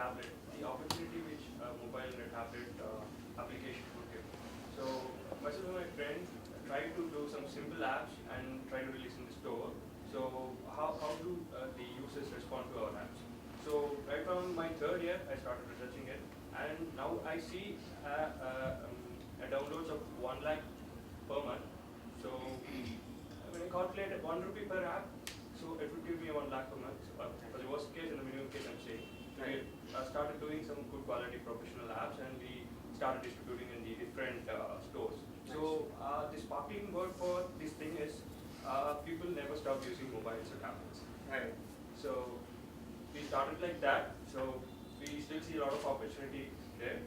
tablet, the opportunity which mobile and a tablet application would give. So myself and my friend try to do some simple apps and try to release in the store. So how do the users respond to our apps? So right from my third year, I started researching it, and now I see downloads of 1 lakh per month. So when I calculate 1 rupee per app, so it would give me 1 lakh per month. For the worst case and the minimum case, I'm saying. We started doing some good quality professional apps, and we started distributing in the different stores. So the sparkling word for this thing is people never stop using mobiles or tablets. Right. So we started like that. So we still see a lot of opportunity there.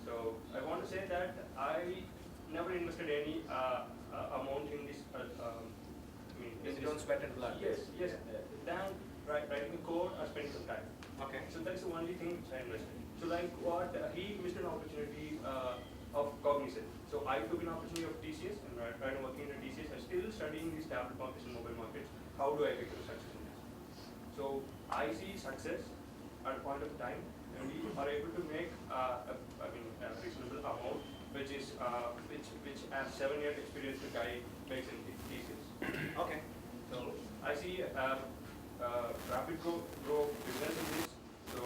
So I want to say that I never invested any amount in this. You don't sweat and blood. Yes. Then writing the code or spending some time. Okay. So that's the only thing which I invested. So like what he missed an opportunity of cognizant. So I took an opportunity of TCS and right now working in TCS. I'm still studying these tablet markets and mobile markets. How do I become successful in this? So I see success at a point of time, and we are able to make a reasonable amount, which is which a 7-year experienced guy makes in TCS. Okay. So I see rapid growth business in this. So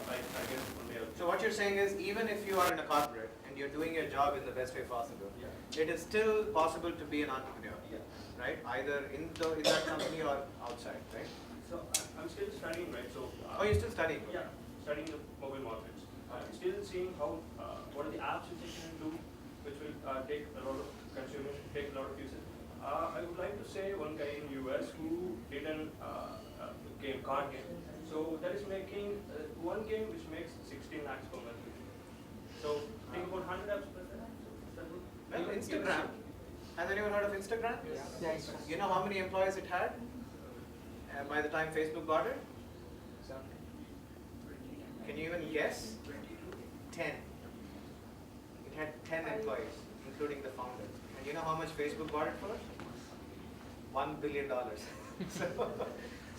I guess only. So what you're saying is, even if you are in a corporate and you're doing your job in the best way possible, it is still possible to be an entrepreneur, right? Either in that company or outside, right? So I'm still studying, right? So you're still studying? Yeah, studying the mobile markets. I'm still seeing how what are the apps which I can do, which will take a lot of consumers, take a lot of users. I would like to say one guy in US who did an card game. So that is making one game which makes 16 lakhs per month. So think about 100 apps per month. Well, Instagram. Has anyone heard of Instagram? Yes. You know how many employees it had by the time Facebook bought it? Can you even guess? 10. It had 10 employees, including the founder. And you know how much Facebook bought it for? $1 billion.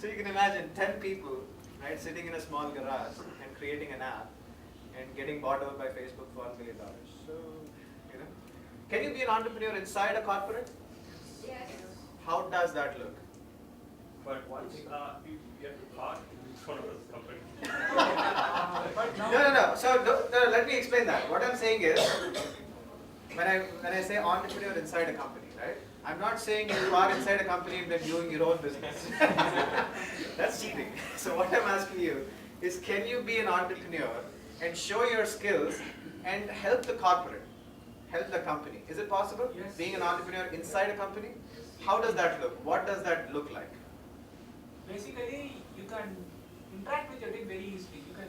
So you can imagine 10 people, right, sitting in a small garage and creating an app and getting bought out by Facebook for $1 billion. So, can you be an entrepreneur inside a corporate? Yes. How does that look? But once you have to part in front of the company. No. So let me explain that. What I'm saying is, when I say entrepreneur inside a company, right? I'm not saying you are inside a company and then doing your own business. That's cheating. So what I'm asking you is, can you be an entrepreneur and show your skills and help the corporate, help the company? Is it possible? Yes. Being an entrepreneur inside a company? How does that look? What does that look like? Basically, you can interact with your team very easily. You can,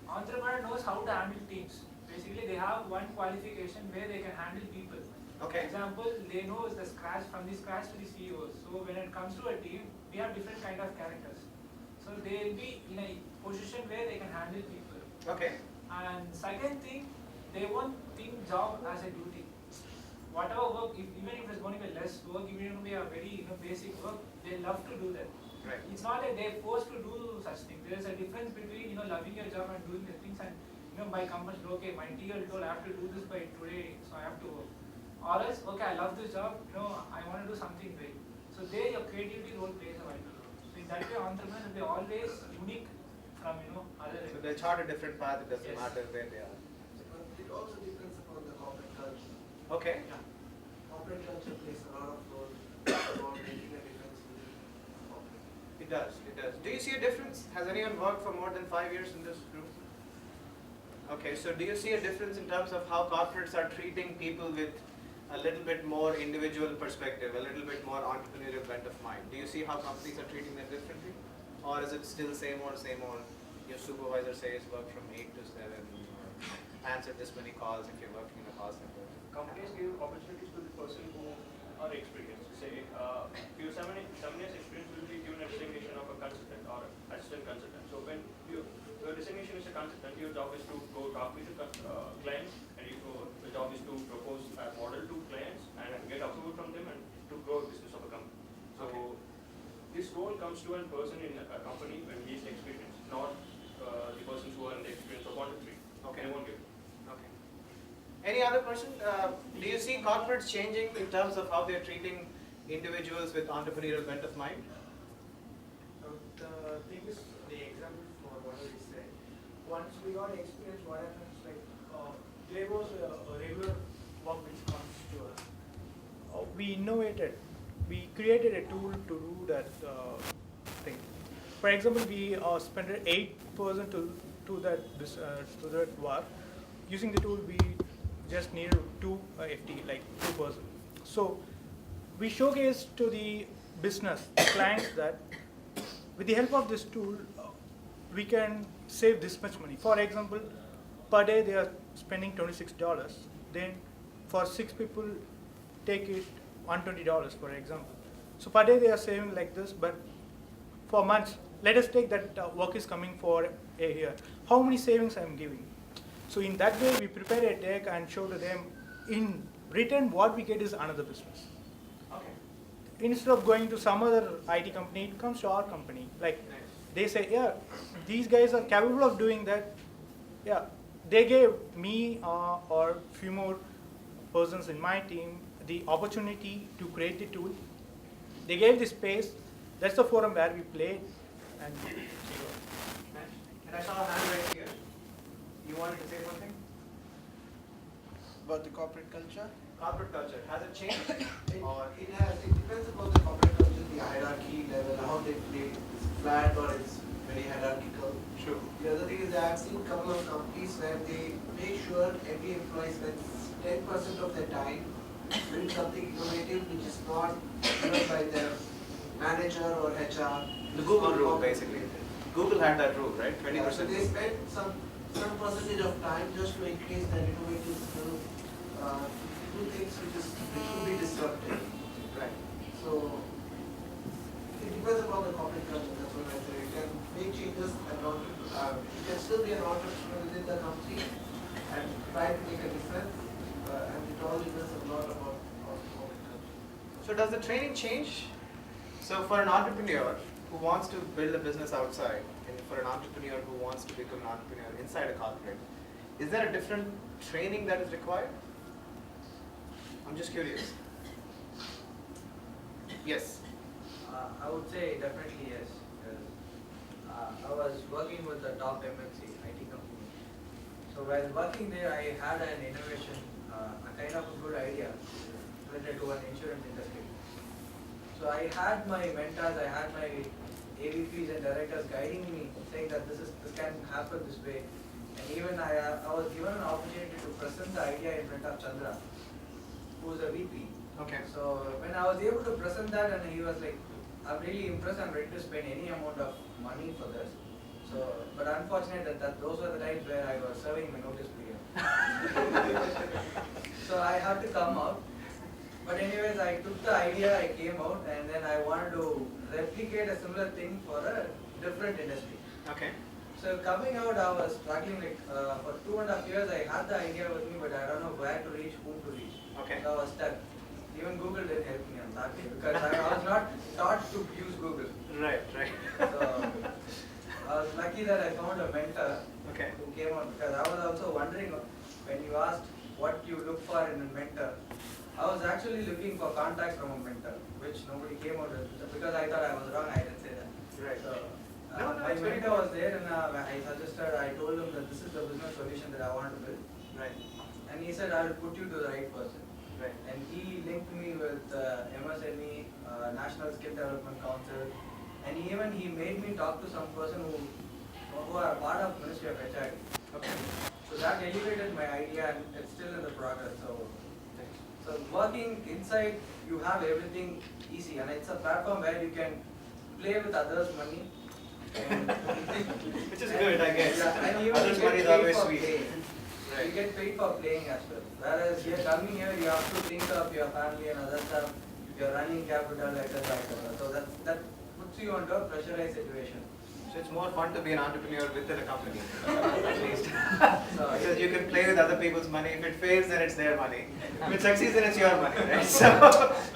entrepreneur knows how to handle teams. Basically, they have one qualification where they can handle people. Okay. For example, they know the scratch from the scratch to the CEOs. So when it comes to a team, we have different kind of characters. So they will be in a position where they can handle people. Okay. And second thing, they won't think job as a duty. Whatever work, even if it's going to be less work, even if it will be a very basic work, they love to do that. Right. It's not that they're forced to do such things. There's a difference between loving your job and doing the things, and by compulsion, okay, my TL told I have to do this by today, so I have to work. Or else, okay, I love this job, I want to do something great. So there your creativity role plays a vital role. So in that way, entrepreneurs will be always unique from other. So they chart a different path. It doesn't Yes. matter where they are. It also depends upon the corporate culture. Okay. Yeah. Corporate culture plays a lot of role about making a difference in the corporate. It does. Do you see a difference? Has anyone worked for more than 5 years in this group? Okay, so do you see a difference in terms of how corporates are treating people with a little bit more individual perspective, a little bit more entrepreneurial bent of mind? Do you see how companies are treating them differently? Or is it still same old, your supervisor says work from 8 to 7, or answer this many calls if you're working in a call center? Companies give opportunities to the person who are experienced. Say, if you have 7 years experience, will be given a designation of a consultant or assistant consultant. So when your designation is a consultant, your job is to go talk with the clients, and the job is to propose a model to clients and get approval from them and to grow the business of a company. So this role comes to a person in a company when he is experienced, not the person Any other person? Do you see corporates changing in terms of how they're treating individuals with entrepreneurial bent of mind? The thing is, the example for what I said, once we got experience, what happens, like, there was a regular work which comes to us. We innovated, we created a tool to do that thing. For example, we spent 8% to that work. Using the tool, we just needed 2 FT, like 2%. So we showcased to the business clients that with the help of this tool, we can save this much money. For example, per day they are spending $26. Then for 6 people, take it $120, for example. So per day they are saving like this, but for months, let us take that work is coming for a year. How many savings I am giving? So in that way, we prepare a deck and show to them in return what we get is another business. Okay. Instead of going to some other IT company, it comes to our company. Like they say, yeah, these guys are capable of doing that. Yeah, they gave me or few more persons in my team the opportunity to create the tool. They gave the space. That's the forum where we played. And I saw a hand right here. You wanted to say something? About the corporate culture? Corporate culture, has it changed? It depends upon the corporate culture, the hierarchy level, how they play. It's flat or it's very hierarchical. True. The other thing is that I've seen a couple of companies where they make sure every employee spends 10% of their time doing something innovative which is not given by their manager or HR. The Google rule, basically. Google had that rule, right? 20%. Yeah, so they spend some percentage of time just to increase their innovative skill, do things which will be disruptive. Right. So it depends upon the corporate culture. That's what I say. You can make changes and you can still be an entrepreneur within the company and try to make a difference. And it all depends a lot about corporate culture. So does the training change? So for an entrepreneur who wants to build a business outside, and for an entrepreneur who wants to become an entrepreneur inside a corporate, is there a different training that is required? I'm just curious. Yes. I would say definitely yes. Because, I was working with the top MNC IT company. So while working there, I had an innovation, a kind of a good idea related to an insurance industry. So I had my mentors, I had my AVPs and directors guiding me, saying that this can happen this way. And even I was given an opportunity to present the idea in front of Chandra, who is a VP. Okay. So when I was able to present that, and he was like, I'm really impressed, I'm ready to spend any amount of money for this. So, but unfortunately that those were the times where I was serving my notice period. So I had to come out. But anyways, I took the idea, I came out, and then I wanted to replicate a similar thing for a different industry. Okay. So coming out, I was struggling like for 2.5 years. I had the idea with me, but I don't know where to reach, whom to reach. Okay. So I was stuck. Even Google didn't help me on that because I was not taught to use Google. Right, right. So I was lucky that I found a mentor Okay. who came out, because I was also wondering when you asked what you look for in a mentor. I was actually looking for contacts from a mentor, which nobody came out with, because I thought I was wrong. I didn't say that. Right. So, No, my it's very mentor was there, and I told him that this is the business solution that I want to build. Right. And he said, I will put you to the right person. Right. And he linked me with MSME, National Skill Development Council, and even he made me talk to some person who are part of Ministry of HR. Okay. So that elevated my idea, and it's still in the progress. So working inside, you have everything easy, and it's a platform where you can play with others' money. Which is good, I guess. Yeah, and even Others' you money get is paid always for sweet. playing. Right. You get paid for playing as well. Whereas you're coming here, you have to think of your family and other stuff. You're running capital, etc. So that puts you into a pressurized situation. So it's more fun to be an entrepreneur within a company, at least. So Because you can play with other people's money. If it fails, then it's their money. If it succeeds, then it's your money, right? So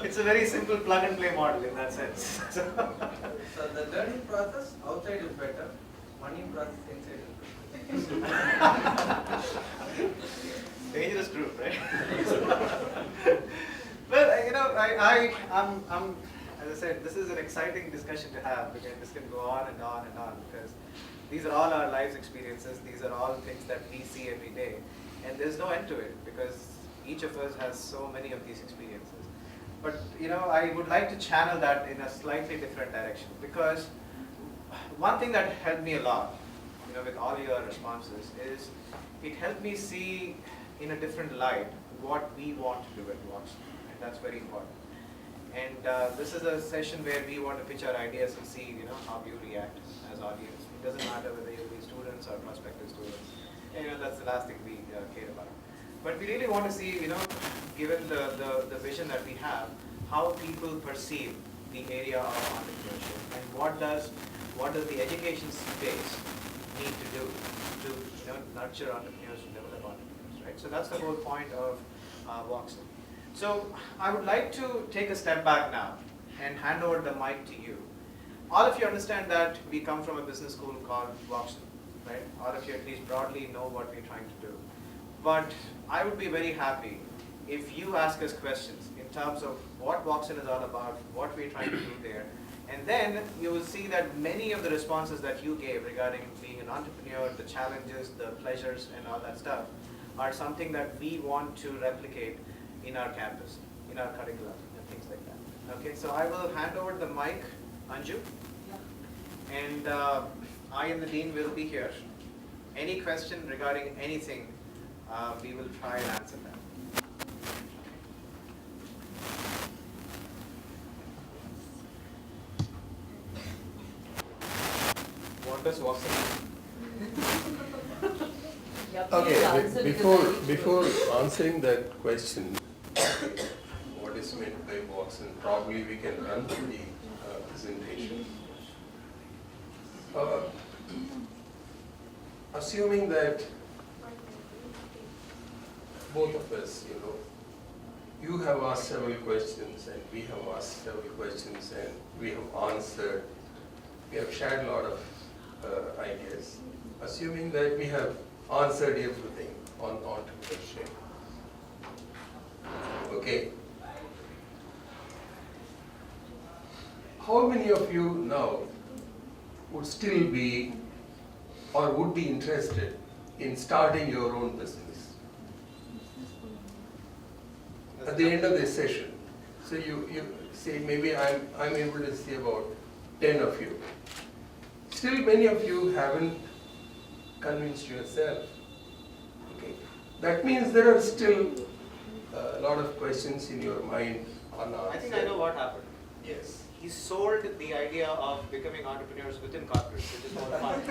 it's a very simple plug and play model in that sense. So the learning process outside is better. Money process inside is better. Dangerous group, right? I'm, as I said, this is an exciting discussion to have because this can go on and on and on because these are all our lives experiences. These are all things that we see every day, and there's no end to it because each of us has so many of these experiences. But I would like to channel that in a slightly different direction because one thing that helped me a lot, with all your responses, is it helped me see in a different light what we want to do at Woxsen, and that's very important. And this is a session where we want to pitch our ideas and see, how you react as audience. It doesn't matter whether you'll be students or prospective students. And, that's the last thing we care about. But we really want to see, given the vision that we have, how people perceive the area of entrepreneurship and what does the education space need to do to nurture entrepreneurs and develop entrepreneurs, right? So that's the whole point of Woxsen. So I would like to take a step back now and hand over the mic to you. All of you understand that we come from a business school called Woxsen, right? All of you at least broadly know what we're trying to do. But I would be very happy if you ask us questions in terms of what Woxsen is all about, what we're trying to do there. And then you will see that many of the responses that you gave regarding being an entrepreneur, the challenges, the pleasures, and all that stuff are something that we want to replicate in our campus, in our curriculum, and things like that. Okay, so I will hand over the mic, Anju. Yeah. And I and the Dean will be here. Any question regarding anything, we will try and answer them. What does Woxsen mean? Okay, before answering that question, what is meant by Woxsen, probably we can run through the presentation. Assuming that both of us, you have asked several questions and we have asked several questions and we have answered, we have shared a lot of ideas. Assuming that we have answered everything on entrepreneurship. Okay. How many of you now would still be or would be interested in starting your own business? At the end of this session, so you say maybe I'm able to see about 10 of you. Still many of you haven't convinced yourself. Okay, that means there are still a lot of questions in your mind unanswered. I think I know what happened. Yes. He sold the idea of becoming entrepreneurs within corporates, which is more fun.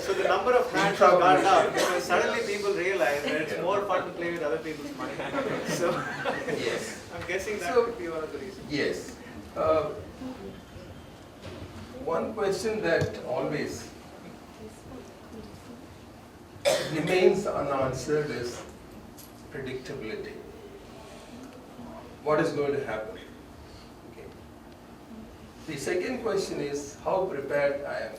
So the number of hands have gone down because suddenly people realize that it's more fun to play with other people's money. So Yes. I'm guessing that could be one of the reasons. Yes. One question that always remains unanswered is predictability. What is going to happen? Okay. The second question is how prepared I am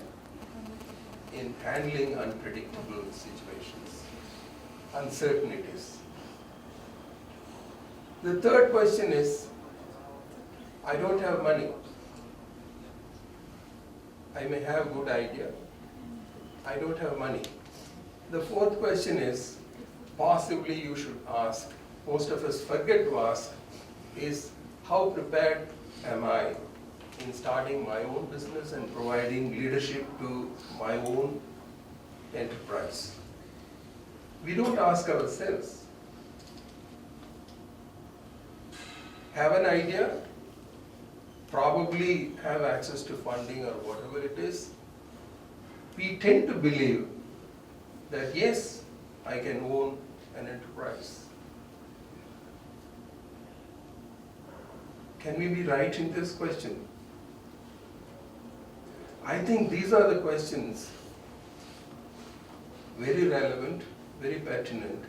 in handling unpredictable situations, uncertainties. The third question is I don't have money. I may have good idea. I don't have money. The fourth question is, possibly you should ask, most of us forget to ask, is how prepared am I in starting my own business and providing leadership to my own enterprise? We don't ask ourselves. Have an idea, probably have access to funding or whatever it is. We tend to believe that yes, I can own an enterprise. Can we be right in this question? I think these are the questions very relevant, very pertinent,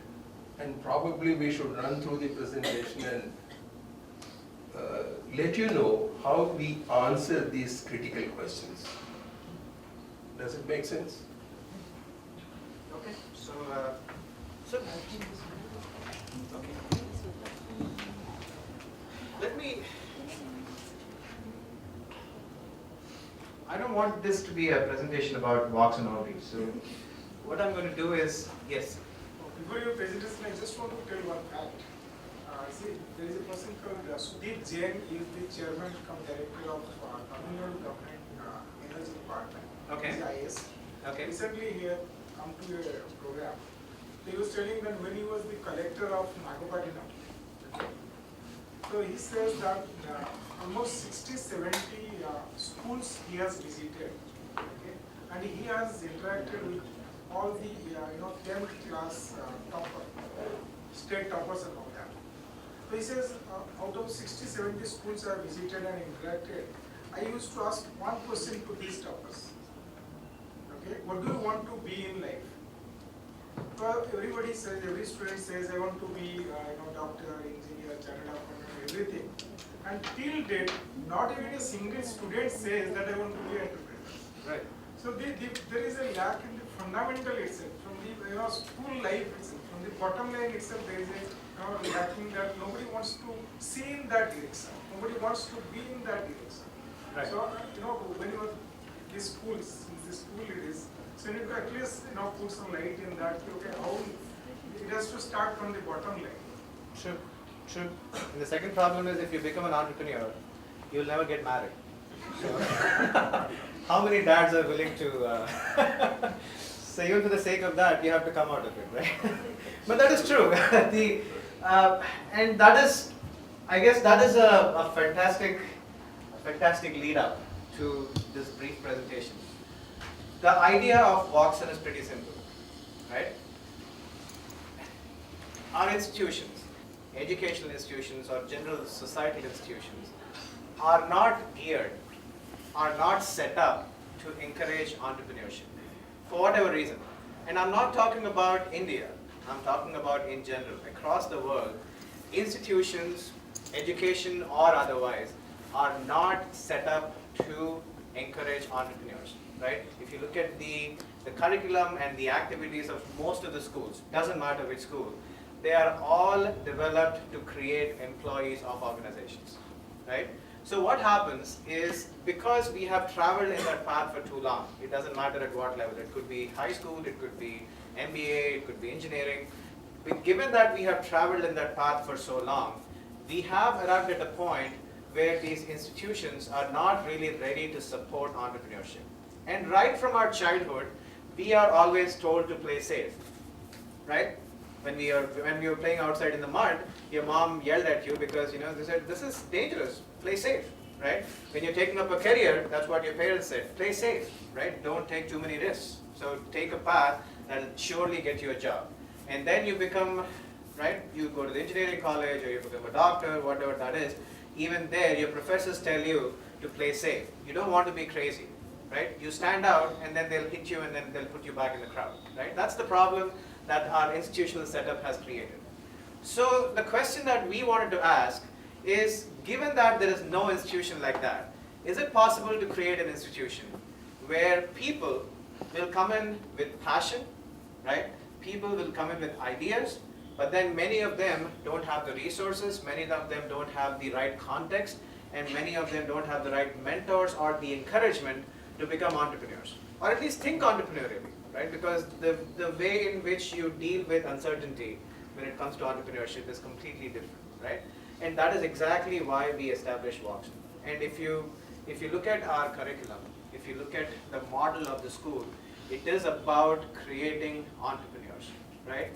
and probably we should run through the presentation and let you know how we answer these critical questions. Does it make sense? Okay. So okay. let me, I don't want this to be a presentation about Woxsen all these. So what I'm going to do is, yes. Before your presentation, I just want to tell one fact. See, there is a person called Sudhir Jain, he is the chairman cum director of Tamil Nadu Government Energy Department. Okay. IS. Okay. Recently he had come to a program. He was telling that when he was the collector of Nagapatinam, so he says that almost 60-70 schools he has visited, okay, and he has interacted with all the 10th class topper, state toppers and all that. So he says out of 60-70 schools I have visited and interacted, I used to ask one question to these toppers. Okay, what do you want to be in life? Well, everybody says, every student says, I want to be, doctor, engineer, chartered accountant, everything. And till date, not even a single student says that I want to be an entrepreneur. Right. So there is a lack in the fundamental itself, from the school life itself, from the bottom line itself, there is a lacking that nobody wants to see in that direction. Nobody wants to be in that direction. Right. So when you are these schools, the school it is. So you need to at least put some light in that. Okay, how it has to start from the bottom line. True. True. And the second problem is if you become an entrepreneur, you'll never get married. So, how many dads are willing to? So even for the sake of that, you have to come out of it, right? But that is true. And that is, I guess, that is a fantastic lead up to this brief presentation. The idea of Woxsen is pretty simple, right? Our institutions, educational institutions or general societal institutions are not geared, are not set up to encourage entrepreneurship for whatever reason. And I'm not talking about India, I'm talking about in general, across the world, institutions, education or otherwise, are not set up to encourage entrepreneurs, right? If you look at the curriculum and the activities of most of the schools, doesn't matter which school, they are all developed to create employees of organizations, right? So what happens is, because we have traveled in that path for too long, it doesn't matter at what level, it could be high school, it could be MBA, it could be engineering, but given that we have traveled in that path for so long, we have arrived at a point where these institutions are not really ready to support entrepreneurship. And right from our childhood, we are always told to play safe, right? When we were playing outside in the mud, your mom yelled at you because they said, this is dangerous, play safe, right? When you're taking up a career, that's what your parents said, play safe, right? Don't take too many risks. So take a path that'll surely get you a job. And then you become, right, you go to the engineering college or you become a doctor, whatever that is. Even there, your professors tell you to play safe. You don't want to be crazy, right? You stand out and then they'll hit you and then they'll put you back in the crowd, right? That's the problem that our institutional setup has created. So the question that we wanted to ask is, given that there is no institution like that, is it possible to create an institution where people will come in with passion, right? People will come in with ideas, but then many of them don't have the resources, many of them don't have the right context, and many of them don't have the right mentors or the encouragement to become entrepreneurs, or at least think entrepreneurially, right? Because the way in which you deal with uncertainty when it comes to entrepreneurship is completely different, right? And that is exactly why we established Woxsen. And if you look at our curriculum, if you look at the model of the school, it is about creating entrepreneurs, right?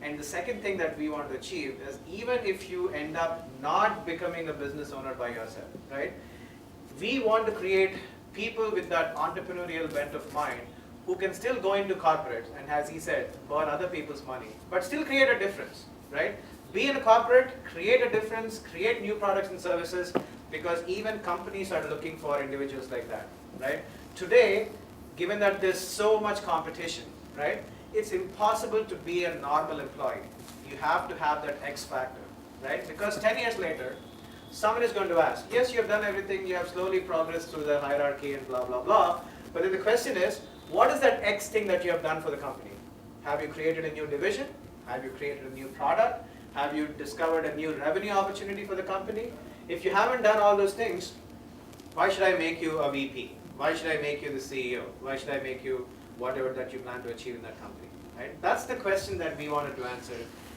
And the second thing that we want to achieve is, even if you end up not becoming a business owner by yourself, right? We want to create people with that entrepreneurial bent of mind who can still go into corporate and, as he said, burn other people's money, but still create a difference, right? Be in a corporate, create a difference, create new products and services, because even companies are looking for individuals like that, right? Today, given that there's so much competition, right? It's impossible to be a normal employee. You have to have that X factor, right? Because 10 years later, someone is going to ask, yes, you have done everything, you have slowly progressed through the hierarchy and blah, blah, blah, but then the question is, what is that X thing that you have done for the company? Have you created a new division? Have you created a new product? Have you discovered a new revenue opportunity for the company? If you haven't done all those things, why should I make you a VP? Why should I make you the CEO? Why should I make you whatever that you plan to achieve in that company? Right? That's the question that we wanted to answer,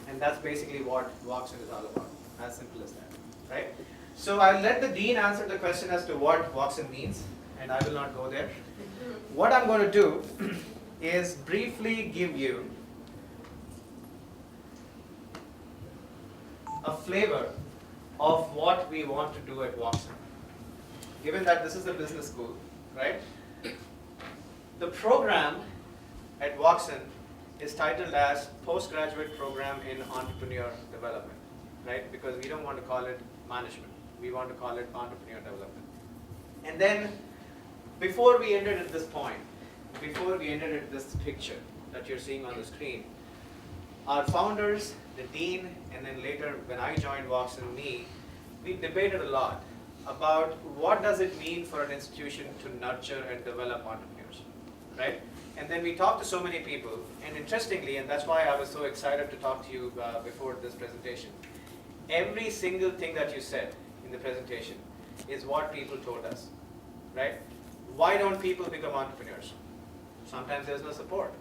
and that's basically what Woxsen is all about. As simple as that. Right? So I'll let the dean answer the question as to what Woxsen means, and I will not go there. What I'm going to do is briefly give you a flavor of what we want to do at Woxsen. Given that this is a business school, right? The program at Woxsen is titled as Postgraduate Program in Entrepreneur Development, right? Because we don't want to call it management. We want to call it entrepreneur development. And then, before we ended at this point, before we ended at this picture that you're seeing on the screen, our founders, the dean, and then later when I joined Woxsen, we debated a lot about what does it mean for an institution to nurture and develop entrepreneurs, right? And then we talked to so many people, and interestingly, and that's why I was so excited to talk to you before this presentation, every single thing that you said in the presentation is what people told us, right? Why don't people become entrepreneurs? Sometimes there's no support.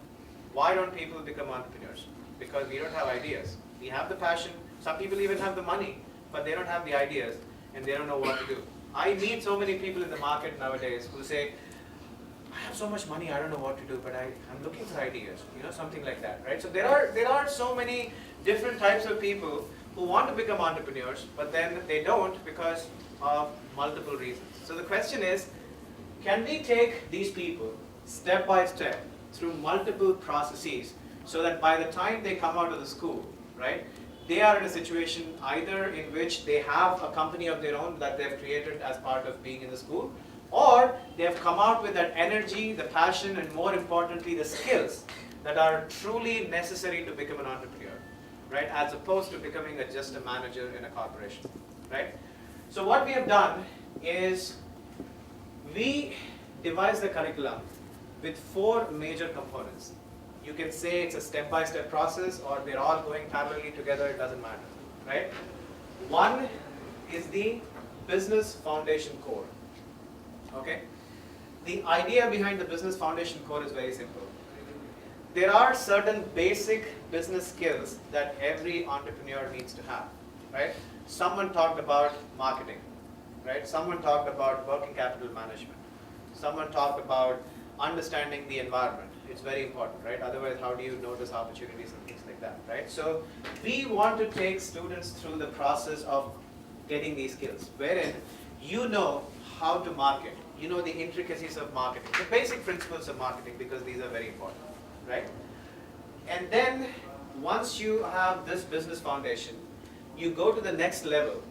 Why don't people become entrepreneurs? Because we don't have ideas. We have the passion, some people even have the money, but they don't have the ideas, and they don't know what to do. I meet so many people in the market nowadays who say, I have so much money, I don't know what to do, but I'm looking for ideas, something like that, right? So there are so many different types of people who want to become entrepreneurs, but then they don't because of multiple reasons. So the question is, can we take these people step by step through multiple processes so that by the time they come out of the school, right, they are in a situation either in which they have a company of their own that they've created as part of being in the school, or they have come out with that energy, the passion, and more importantly, the skills that are truly necessary to become an entrepreneur, right, as opposed to becoming just a manager in a corporation, right? So what we have done is we devised the curriculum with 4 major components. You can say it's a step-by-step process, or they're all going parallelly together, it doesn't matter, right? One is the business foundation core, okay? The idea behind the business foundation core is very simple. There are certain basic business skills that every entrepreneur needs to have, right? Someone talked about marketing, right? Someone talked about working capital management. Someone talked about understanding the environment. It's very important, right? Otherwise, how do you notice opportunities and things like that, right? So we want to take students through the process of getting these skills, wherein you know how to market, you know the intricacies of marketing, the basic principles of marketing, because these are very important, right? And then once you have this business foundation, you go to the next level,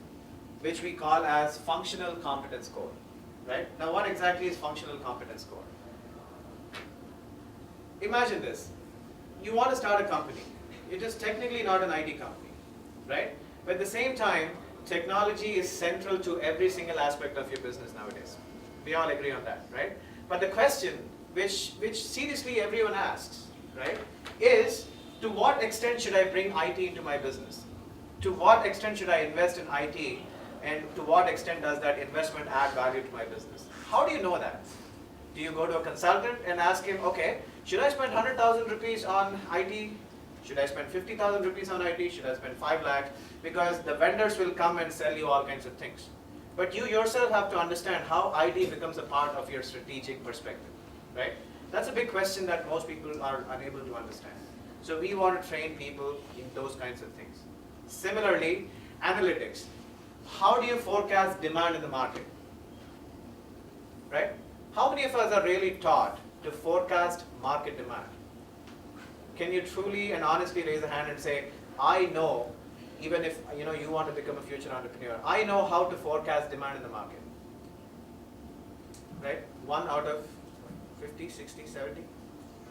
which we call as functional competence core, right? Now what exactly is functional competence core? Imagine this, you want to start a company. It is technically not an IT company, right? But at the same time, technology is central to every single aspect of your business nowadays. We all agree on that, right? But the question, which seriously everyone asks, right, is to what extent should I bring IT into my business? To what extent should I invest in IT, and to what extent does that investment add value to my business? How do you know that? Do you go to a consultant and ask him, okay, should I spend 100,000 rupees on IT? Should I spend 50,000 rupees on IT? Should I spend 5 lakh? Because the vendors will come and sell you all kinds of things. But you yourself have to understand how IT becomes a part of your strategic perspective, right? That's a big question that most people are unable to understand. So we want to train people in those kinds of things. Similarly, analytics. How do you forecast demand in the market, right? How many of us are really taught to forecast market demand? Can you truly and honestly raise a hand and say, I know, even if you want to become a future entrepreneur, I know how to forecast demand in the market, right? 1 out of 50, 60, 70,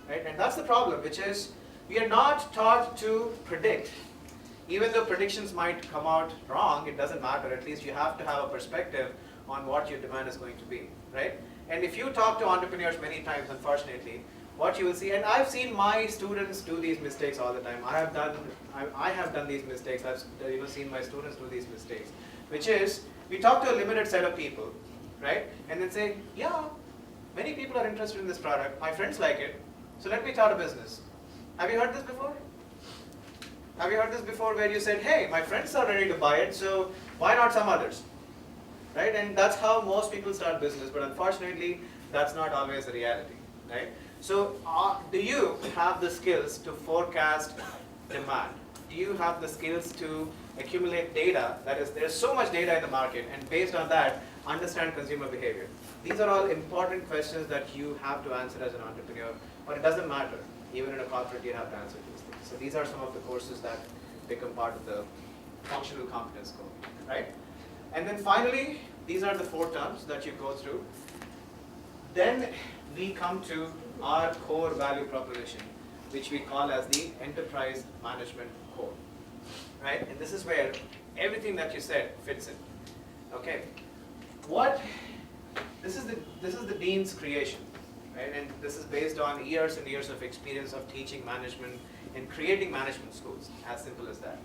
right? And that's the problem, which is we are not taught to predict. Even though predictions might come out wrong, it doesn't matter. At least you have to have a perspective on what your demand is going to be, right? And if you talk to entrepreneurs many times, unfortunately, what you will see, and I've seen my students do these mistakes all the time. I have done these mistakes. I've seen my students do these mistakes, which is we talk to a limited set of people, right? And then say, yeah, many people are interested in this product. My friends like it. So let me start a business. Have you heard this before? Have you heard this before where you said, hey, my friends are ready to buy it, so why not some others? Right? And that's how most people start business, but unfortunately, that's not always the reality, right? So do you have the skills to forecast demand? Do you have the skills to accumulate data? That is, there's so much data in the market, and based on that, understand consumer behavior. These are all important questions that you have to answer as an entrepreneur, but it doesn't matter. Even in a corporate, you have to answer these things. So these are some of the courses that become part of the functional competence core, right? And then finally, these are the 4 terms that you go through. Then we come to our core value proposition, which we call as the enterprise management core, right? And this is where everything that you said fits in. Okay, this is the dean's creation, right? And this is based on years and years of experience of teaching management and creating management schools, as simple as that.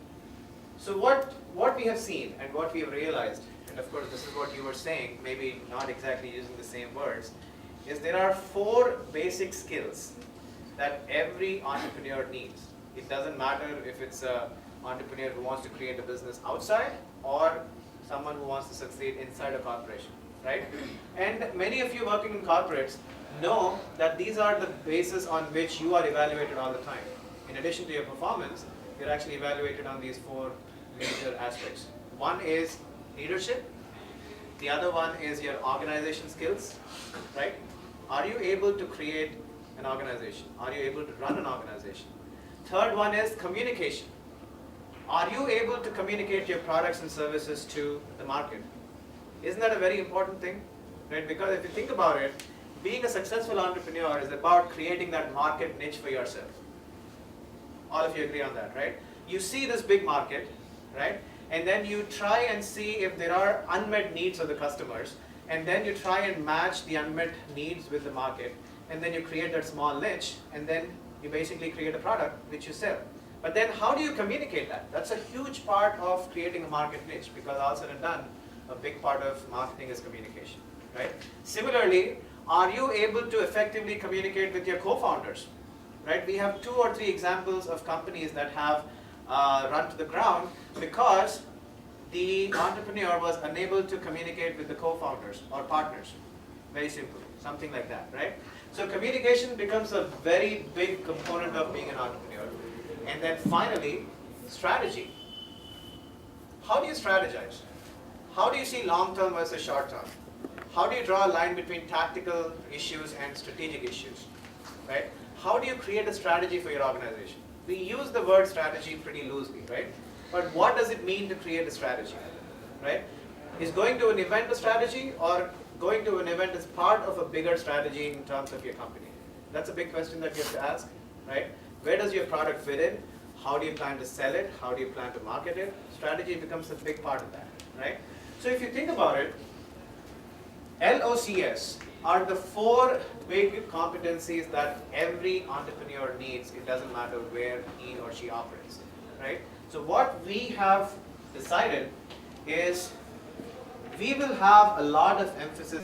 So what we have seen and what we have realized, and of course this is what you were saying, maybe not exactly using the same words, is there are 4 basic skills that every entrepreneur needs. It doesn't matter if it's an entrepreneur who wants to create a business outside or someone who wants to succeed inside a corporation, right? And many of you working in corporates know that these are the basis on which you are evaluated all the time. In addition to your performance, you're actually evaluated on these 4 major aspects. One is leadership. The other one is your organization skills, right? Are you able to create an organization? Are you able to run an organization? Third one is communication. Are you able to communicate your products and services to the market? Isn't that a very important thing? Right? Because if you think about it, being a successful entrepreneur is about creating that market niche for yourself. All of you agree on that, right? You see this big market, right? And then you try and see if there are unmet needs of the customers, and then you try and match the unmet needs with the market, and then you create that small niche, and then you basically create a product which you sell. But then how do you communicate that? That's a huge part of creating a market niche, because all said and done, a big part of marketing is communication, right? Similarly, are you able to effectively communicate with your co-founders, right? We have 2 or 3 examples of companies that have run to the ground because the entrepreneur was unable to communicate with the co-founders or partners. Very simple, something like that, right? So communication becomes a very big component of being an entrepreneur. And then finally, strategy. How do you strategize? How do you see long-term versus short-term? How do you draw a line between tactical issues and strategic issues, right? How do you create a strategy for your organization? We use the word strategy pretty loosely, right? But what does it mean to create a strategy, right? Is going to an event a strategy, or going to an event is part of a bigger strategy in terms of your company? That's a big question that you have to ask, right? Where does your product fit in? How do you plan to sell it? How do you plan to market it? Strategy becomes a big part of that, right? So if you think about it, LOCS are the 4 big competencies that every entrepreneur needs. It doesn't matter where he or she operates, right? So what we have decided is we will have a lot of emphasis